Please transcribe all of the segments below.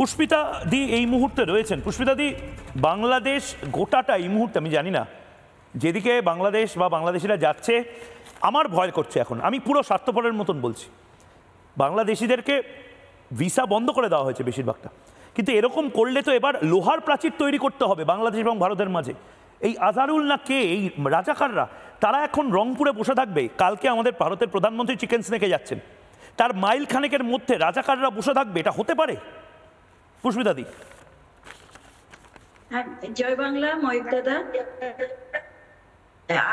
পুষ্পিতা দি এই মুহূর্তে রয়েছেন। পুষ্পিতা দি, বাংলাদেশ গোটাটা এই মুহূর্তে আমি জানি না যেদিকে বাংলাদেশ বা বাংলাদেশিরা যাচ্ছে, আমার ভয় করছে। এখন আমি পুরো স্বার্থপরের মতন বলছি, বাংলাদেশিদেরকে ভিসা বন্ধ করে দেওয়া হয়েছে বেশিরভাগটা, কিন্তু এরকম করলে তো এবার লোহার প্রাচীর তৈরি করতে হবে বাংলাদেশ এবং ভারতের মাঝে। এই আজহারুল না কে, এই রাজাকাররা, তারা এখন রংপুরে বসে থাকবে। কালকে আমাদের ভারতের প্রধানমন্ত্রী চিকেন স্নেকে যাচ্ছেন, তার মাইল খানেকের মধ্যে রাজাকাররা বসে থাকবে, এটা হতে পারে? পুষ্পিতা দি। জয় বাংলা ময়ূর দাদা।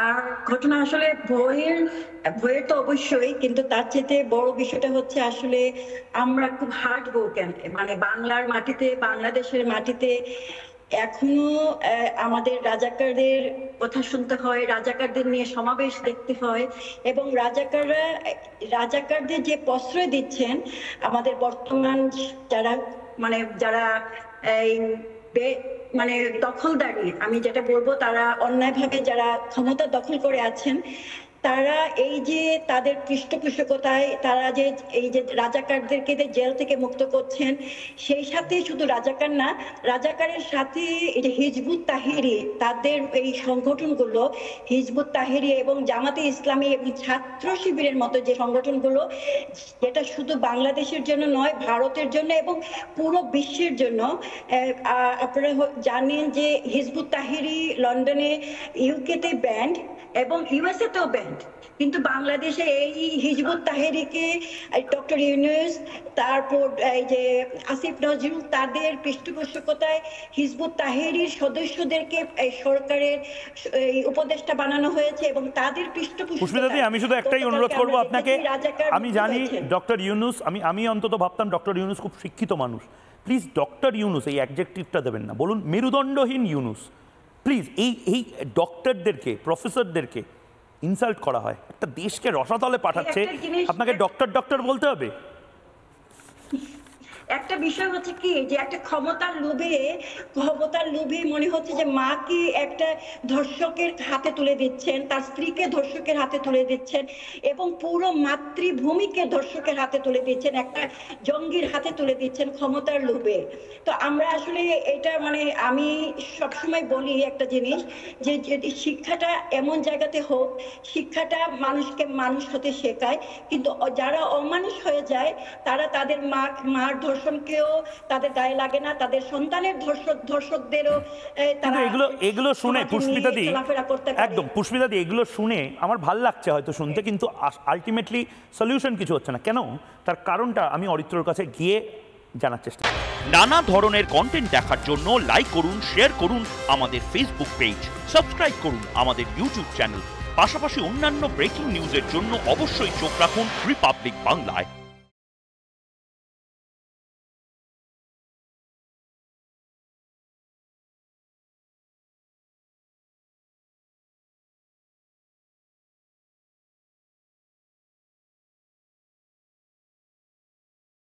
আর ঘটনা আসলে ভয়ের তো অবশ্যই, কিন্তু তার চেয়ে বড় বিষয়টা হচ্ছে আসলে আমরা খুব হার্ড ব্রোকেন, মানে বাংলার মাটিতে, বাংলাদেশের মাটিতে এখনো আমাদের রাজাকারদের কথা শুনতে হয়, রাজাকারদের নিয়ে সমাবেশ দেখতে হয়, এবং রাজাকারদের যে প্রশ্রয় দিচ্ছেন আমাদের বর্তমান যারা এই মানে দখলদারি, আমি যেটা বলবো, তারা অন্যায়ভাবে যারা ক্ষমতা দখল করে আছেন, তারা এই যে তাদের পৃষ্ঠপোষকতায় তারা যে এই যে রাজাকারদেরকে জেল থেকে মুক্ত করছেন, সেই সাথে শুধু রাজাকার না, রাজাকারের সাথে এই যে হিজবুত তাহরিরি, তাদের এই সংগঠনগুলো হিজবুত তাহরিরি এবং জামাতে ইসলামী এবং ছাত্র শিবিরের মতো যে সংগঠনগুলো, যেটা শুধু বাংলাদেশের জন্য নয়, ভারতের জন্য এবং পুরো বিশ্বের জন্য। আপনারা জানেন যে হিজবুত তাহরিরি লন্ডনে, ইউকেতে ব্যান্ড এবং ইউএসএ তেও ব্যান্ড, কিন্তু বাংলাদেশে এই হিজবুত তাহরিরিকে ডক্টর ইউনূস, তারপর এই যে আসিফ নজরুল, তাদের পৃষ্ঠপোষকতায় হিজবুত তাহরিরির সদস্যদেরকে এই সরকারের উপদেষ্টা বানানো হয়েছে এবং তাদের পৃষ্ঠপোষকতায়। আমি শুধু একটাই অনুরোধ করবো আপনাকে, আমি জানি ডক্টর ইউনূস, আমি অন্তত ভাবতাম ডক্টর ইউনূস খুব শিক্ষিত মানুষ। প্লিজ ডক্টর ইউনূস এই অ্যাডজেক্টিভটা দেবেন না, বলুন মেরুদণ্ডহীন ইউনূস। প্লিজ এই ডক্টরদেরকে, প্রফেসরদেরকে ইনসাল্ট করা হয়, একটা দেশকে রসাতলে পাঠাচ্ছে, আপনাকে ডক্টর বলতে হবে? একটা বিষয় হচ্ছে কি, যে একটা ক্ষমতার লোভে মনে হচ্ছে যে মাকে একটা ধর্ষকের হাতে তুলে দিচ্ছেন, তার স্ত্রীকে ধর্ষকের হাতে তুলে দিচ্ছেন এবং পুরো মাতৃভূমিকে ধর্ষকের হাতে তুলে দিচ্ছেন, একটা জঙ্গির হাতে তুলে দিচ্ছেন ক্ষমতার লোভে। তো আমরা আসলে এটা মানে আমি সবসময় বলি একটা জিনিস, যে যদি শিক্ষাটা এমন জায়গাতে হোক, শিক্ষাটা মানুষকে মানুষ হতে শেখায়, কিন্তু যারা অমানুষ হয়ে যায় তারা তাদের মার ধর্ষণকেও তাদের গায়ে লাগে না, তাদের সন্তানের ধর্ষকদেরও এগুলো শুনে পুষ্পিতা দি, একদম পুষ্পিতা দি, এগুলো শুনে আমার ভাল লাগছে হয়তো শুনতে, কিন্তু আলটিমেটলি সলিউশন কিছু হচ্ছে না। কেন? তার কারণটা আমি অরিত্রর কাছে গিয়ে জানার চেষ্টা করি। নানা ধরনের কন্টেন্ট দেখার জন্য লাইক করুন, শেয়ার করুন আমাদের ফেসবুক পেজ, সাবস্ক্রাইব করুন আমাদের ইউটিউব চ্যানেল। পাশাপাশি অন্যান্য ব্রেকিং নিউজের জন্য অবশ্যই চোখ রাখুন রিপাবলিক বাংলায়।